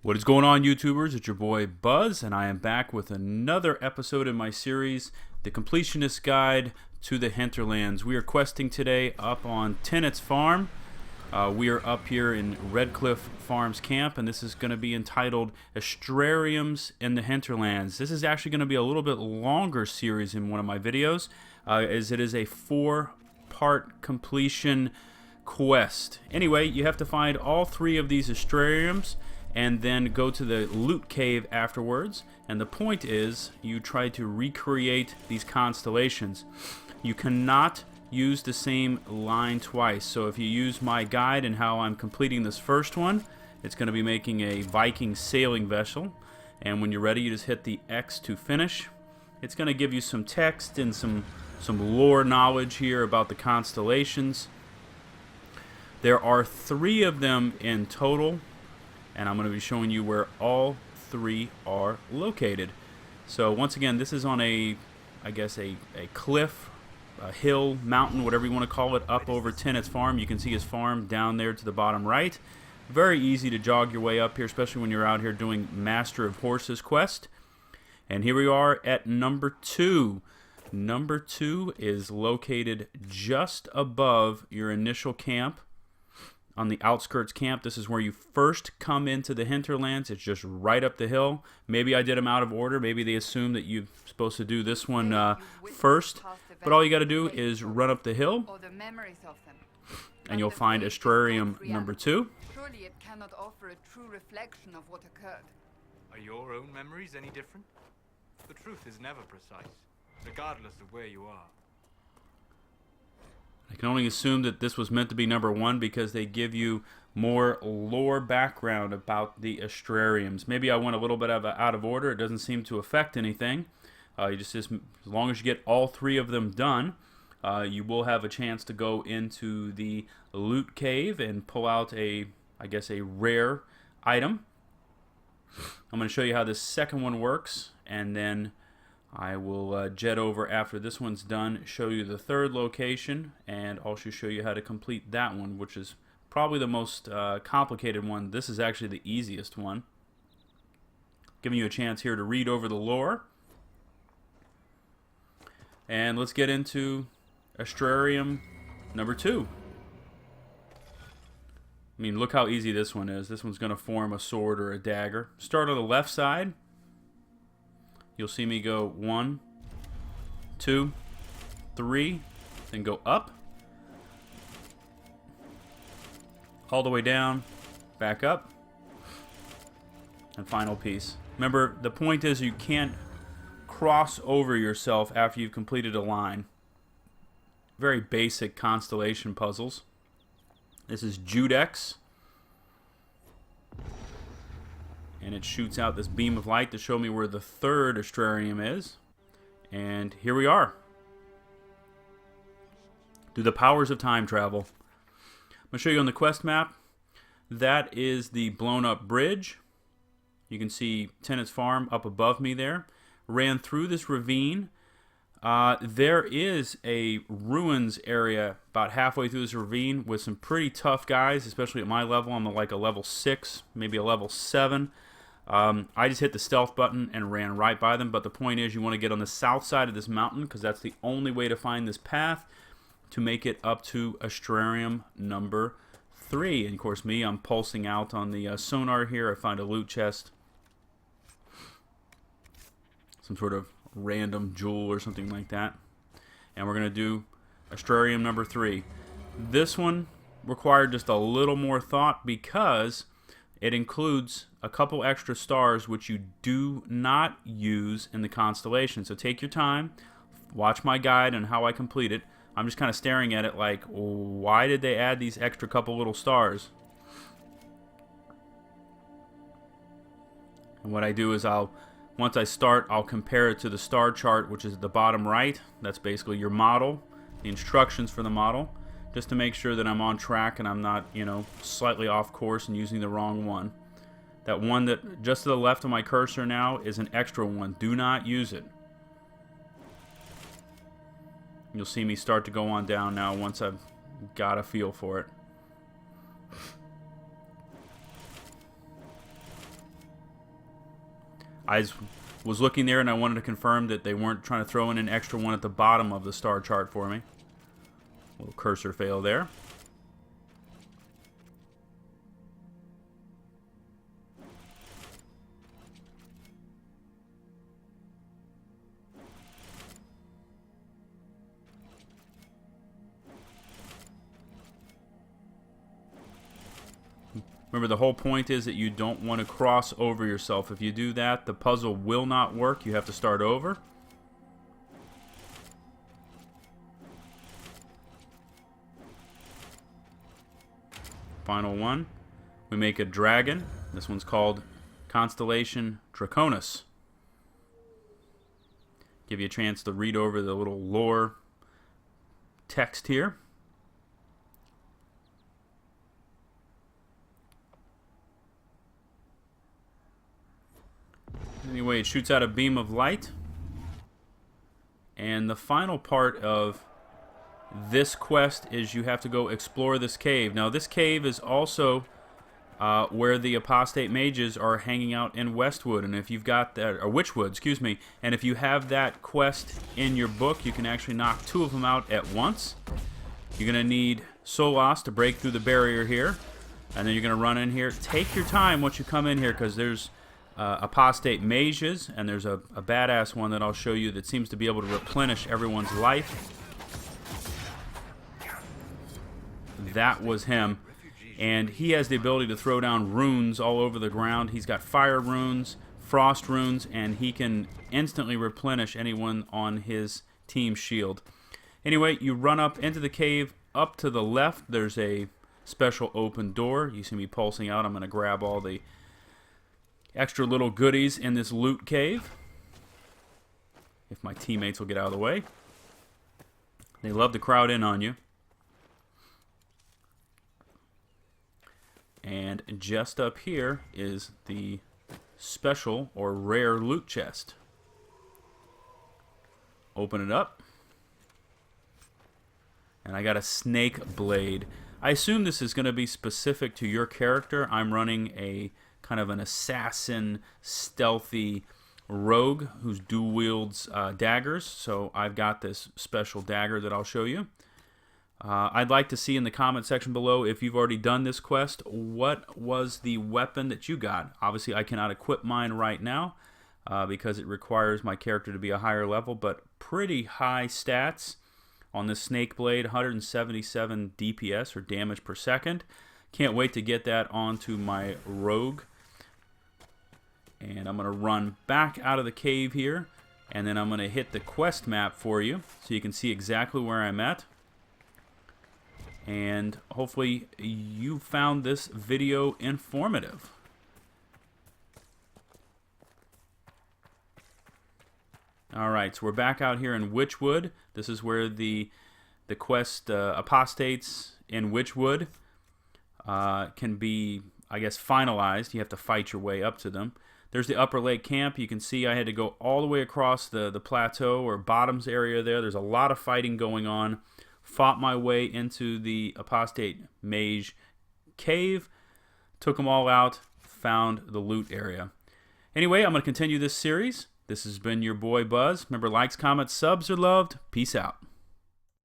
What is going on, YouTubers? It's your boy Buzz, and I am back with another episode in my series, The Completionist Guide to the Hinterlands. We are questing today up on Tennant's Farm. We are up here in Redcliffe Farms Camp, and this is going to be entitled Astrariums in the Hinterlands. This is actually going to be a little bit longer series in one of my videos, as it is a 4-part completion quest. Anyway, you have to find all 3 of these Astrariums and then go to the loot cave afterwards, and the point is you try to recreate these constellations. You cannot use the same line twice, so if you use my guide and how I'm completing this first one, it's going to be making a Viking sailing vessel, and when you're ready you just hit the X to finish. It's going to give you some text and some lore knowledge here about the constellations. There are 3 of them in total, and I'm going to be showing you where all 3 are located. So once again, this is on I guess a cliff, a hill, mountain, whatever you want to call it, up over Tennant's farm. You can see his farm down there to the bottom right. Very easy to jog your way up here, especially when you're out here doing Master of Horses quest. And here we are at number 2. Number 2 is located just above your initial camp. On the outskirts camp, this is where you first come into the Hinterlands. It's just right up the hill. Maybe I did them out of order. Maybe they assume that you're supposed to do this one first. But all you got to do is run up the hill, and you'll find Astrarium number 2. Surely it cannot offer a true reflection of what occurred. Are your own memories any different? The truth is never precise, regardless of where you are. I can only assume that this was meant to be number 1 because they give you more lore background about the Astrariums. Maybe I went a little bit out of order. It doesn't seem to affect anything. As long as you get all 3 of them done, you will have a chance to go into the loot cave and pull out I guess a rare item. I'm going to show you how this second one works, and then I will jet over after this one's done, show you the 3rd location, and also show you how to complete that one, which is probably the most complicated one. This is actually the easiest one. Giving you a chance here to read over the lore. And let's get into Astrarium number 2. I mean, look how easy this one is. This one's going to form a sword or a dagger. Start on the left side. You'll see me go 1, 2, 3, then go up, all the way down, back up, and final piece. Remember, the point is you can't cross over yourself after you've completed a line. Very basic constellation puzzles. This is Judex, and it shoots out this beam of light to show me where the 3rd Astrarium is. And here we are. Through the powers of time travel. I'm going to show you on the quest map. That is the blown up bridge. You can see Tennant's Farm up above me there. Ran through this ravine. There is a ruins area about halfway through this ravine with some pretty tough guys, especially at my level. I'm like a level 6, maybe a level 7. I just hit the stealth button and ran right by them, but the point is you want to get on the south side of this mountain because that's the only way to find this path to make it up to Astrarium number 3. And of course I'm pulsing out on the sonar here. I find a loot chest, some sort of random jewel or something like that, and we're going to do Astrarium number 3. This one required just a little more thought because it includes a couple extra stars which you do not use in the constellation. So take your time, watch my guide and how I complete it. I'm just kind of staring at it like, why did they add these extra couple little stars? And what I do is once I start, I'll compare it to the star chart, which is at the bottom right. That's basically your model, the instructions for the model, just to make sure that I'm on track and I'm not, slightly off course and using the wrong one. That one that just to the left of my cursor now is an extra one. Do not use it. You'll see me start to go on down now once I've got a feel for it. was looking there and I wanted to confirm that they weren't trying to throw in an extra one at the bottom of the star chart for me. Little cursor fail there. Remember, the whole point is that you don't want to cross over yourself. If you do that, the puzzle will not work. You have to start over. Final one. We make a dragon. This one's called Constellation Draconis. Give you a chance to read over the little lore text here. Anyway, it shoots out a beam of light. And the final part of this quest is you have to go explore this cave. Now, this cave is also where the apostate mages are hanging out in Westwood. And if you've got that, or Witchwood, excuse me, and if you have that quest in your book, you can actually knock 2 of them out at once. You're going to need Solas to break through the barrier here. And then you're going to run in here. Take your time once you come in here, because there's apostate mages, and there's a badass one that I'll show you that seems to be able to replenish everyone's life. That was him, and he has the ability to throw down runes all over the ground. He's got fire runes, frost runes, and he can instantly replenish anyone on his team's shield. Anyway, you run up into the cave. Up to the left, there's a special open door. You see me pulsing out. I'm going to grab all the extra little goodies in this loot cave, if my teammates will get out of the way. They love to crowd in on you. And just up here is the special or rare loot chest. Open it up. And I got a snake blade. I assume this is going to be specific to your character. I'm running a kind of an assassin, stealthy rogue who dual wields daggers. So I've got this special dagger that I'll show you. I'd like to see in the comment section below, if you've already done this quest, what was the weapon that you got. Obviously, I cannot equip mine right now because it requires my character to be a higher level, but pretty high stats on this snake blade, 177 DPS or damage per second. Can't wait to get that onto my rogue. And I'm going to run back out of the cave here, and then I'm going to hit the quest map for you so you can see exactly where I'm at. And hopefully you found this video informative. Alright, so we're back out here in Witchwood. This is where the quest apostates in Witchwood can be, I guess, finalized. You have to fight your way up to them. There's the Upper Lake Camp. You can see I had to go all the way across the plateau or bottoms area there. There's a lot of fighting going on. Fought my way into the apostate mage cave. Took them all out. Found the loot area. Anyway, I'm going to continue this series. This has been your boy Buzz. Remember, likes, comments, subs are loved. Peace out.